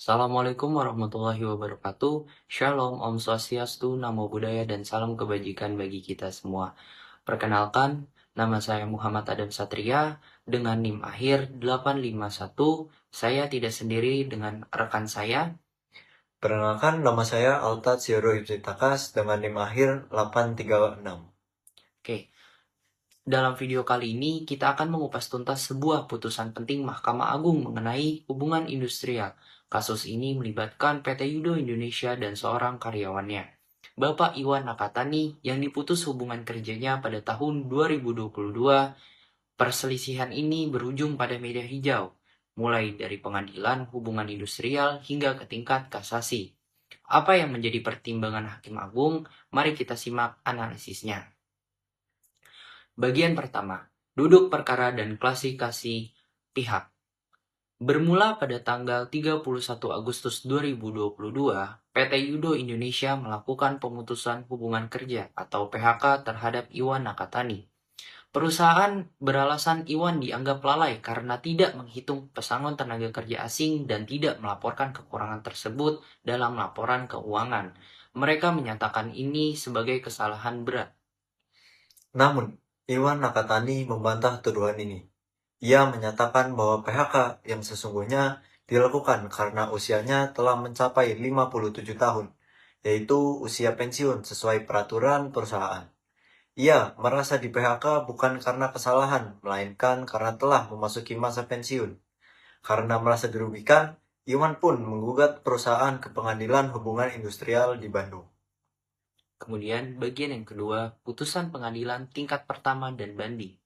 Assalamualaikum warahmatullahi wabarakatuh. Shalom, Om Swastiastu, Namo Buddhaya, dan salam kebajikan bagi kita semua. Perkenalkan, nama saya Muhammad Adam Satria dengan NIM akhir 851. Saya tidak sendiri dengan rekan saya. Perkenalkan, nama saya Altad Sioro Hipsitakas dengan NIM akhir 836. Oke, dalam video kali ini kita akan mengupas tuntas sebuah putusan penting Mahkamah Agung mengenai hubungan industrial. Kasus ini melibatkan PT Yudo Indonesia dan seorang karyawannya, Bapak Iwan Nakatani, yang diputus hubungan kerjanya pada tahun 2022. Perselisihan ini berujung pada media hijau, mulai dari pengadilan hubungan industrial hingga ke tingkat kasasi. Apa yang menjadi pertimbangan Hakim Agung? Mari kita simak analisisnya. Bagian pertama, duduk perkara dan klasifikasi pihak. Bermula pada tanggal 31 Agustus 2022, PT Yudo Indonesia melakukan pemutusan hubungan kerja atau PHK terhadap Iwan Nakatani. Perusahaan beralasan Iwan dianggap lalai karena tidak menghitung pesangon tenaga kerja asing dan tidak melaporkan kekurangan tersebut dalam laporan keuangan. Mereka menyatakan ini sebagai kesalahan berat. Namun, Iwan Nakatani membantah tuduhan ini. Ia menyatakan bahwa PHK yang sesungguhnya dilakukan karena usianya telah mencapai 57 tahun, yaitu usia pensiun sesuai peraturan perusahaan. Ia merasa di PHK bukan karena kesalahan, melainkan karena telah memasuki masa pensiun. Karena merasa dirugikan, Iwan pun menggugat perusahaan ke Pengadilan Hubungan Industrial di Bandung. Kemudian bagian yang kedua, putusan pengadilan tingkat pertama dan banding.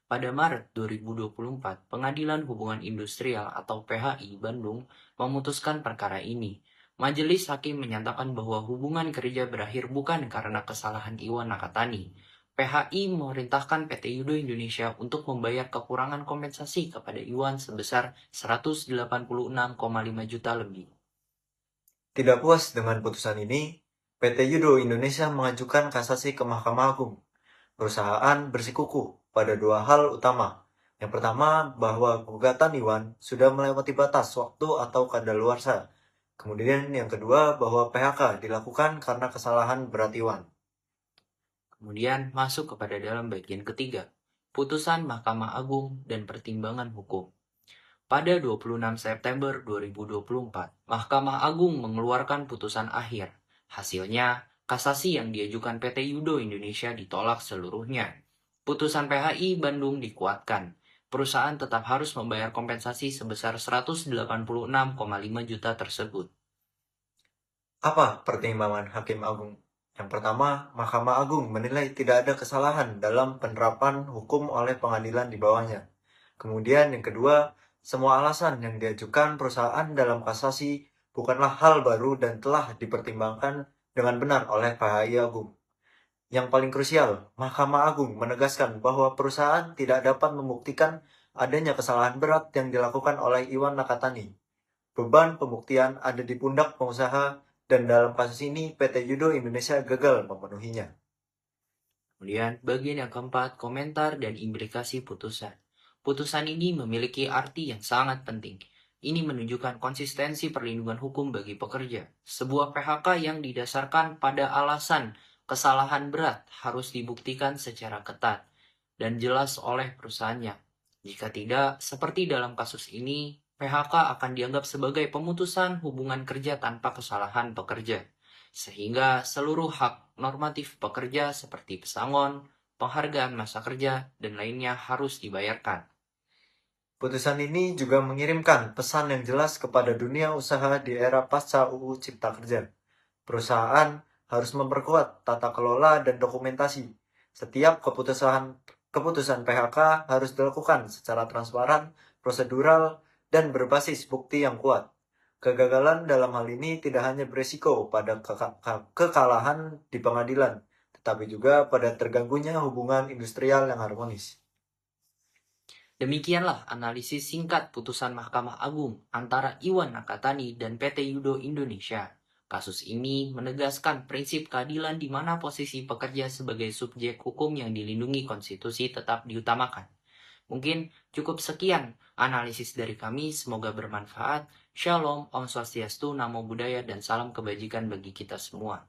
Pada Maret 2024, Pengadilan Hubungan Industrial atau PHI Bandung memutuskan perkara ini. Majelis Hakim menyatakan bahwa hubungan kerja berakhir bukan karena kesalahan Iwan Nakatani. PHI memerintahkan PT Yudo Indonesia untuk membayar kekurangan kompensasi kepada Iwan sebesar 186,5 juta lebih. Tidak puas dengan putusan ini, PT Yudo Indonesia mengajukan kasasi ke Mahkamah Agung. Perusahaan bersikukuh pada dua hal utama. Yang pertama, bahwa gugatan Iwan sudah melewati batas waktu atau kadaluarsa. Kemudian yang kedua, bahwa PHK dilakukan karena kesalahan berat Iwan. Kemudian masuk kepada dalam bagian ketiga, putusan Mahkamah Agung dan pertimbangan hukum. Pada 26 September 2024, Mahkamah Agung mengeluarkan putusan akhir. Hasilnya, kasasi yang diajukan PT Yudo Indonesia ditolak seluruhnya. Putusan PHI Bandung dikuatkan. Perusahaan tetap harus membayar kompensasi sebesar 186,5 juta tersebut. Apa pertimbangan Hakim Agung? Yang pertama, Mahkamah Agung menilai tidak ada kesalahan dalam penerapan hukum oleh pengadilan di bawahnya. Kemudian yang kedua, semua alasan yang diajukan perusahaan dalam kasasi bukanlah hal baru dan telah dipertimbangkan dengan benar oleh PHI Agung. Yang paling krusial, Mahkamah Agung menegaskan bahwa perusahaan tidak dapat membuktikan adanya kesalahan berat yang dilakukan oleh Iwan Nakatani. Beban pembuktian ada di pundak pengusaha dan dalam kasus ini PT Yudo Indonesia gagal memenuhinya. Kemudian bagian yang keempat, komentar dan implikasi putusan. Putusan ini memiliki arti yang sangat penting. Ini menunjukkan konsistensi perlindungan hukum bagi pekerja. Sebuah PHK yang didasarkan pada alasan kesalahan berat harus dibuktikan secara ketat dan jelas oleh perusahaannya. Jika tidak, seperti dalam kasus ini, PHK akan dianggap sebagai pemutusan hubungan kerja tanpa kesalahan pekerja, sehingga seluruh hak normatif pekerja seperti pesangon, penghargaan masa kerja, dan lainnya harus dibayarkan. Putusan ini juga mengirimkan pesan yang jelas kepada dunia usaha di era pasca UU Cipta Kerja. Perusahaan harus memperkuat tata kelola dan dokumentasi. Setiap keputusan PHK harus dilakukan secara transparan, prosedural, dan berbasis bukti yang kuat. Kegagalan dalam hal ini tidak hanya beresiko pada kekalahan di pengadilan, tetapi juga pada terganggunya hubungan industrial yang harmonis. Demikianlah analisis singkat putusan Mahkamah Agung antara Iwan Nakatani dan PT Yudo Indonesia. Kasus ini menegaskan prinsip keadilan di mana posisi pekerja sebagai subjek hukum yang dilindungi konstitusi tetap diutamakan. Mungkin cukup sekian analisis dari kami, semoga bermanfaat. Shalom, Om Swastiastu, Namo Buddhaya, dan salam kebajikan bagi kita semua.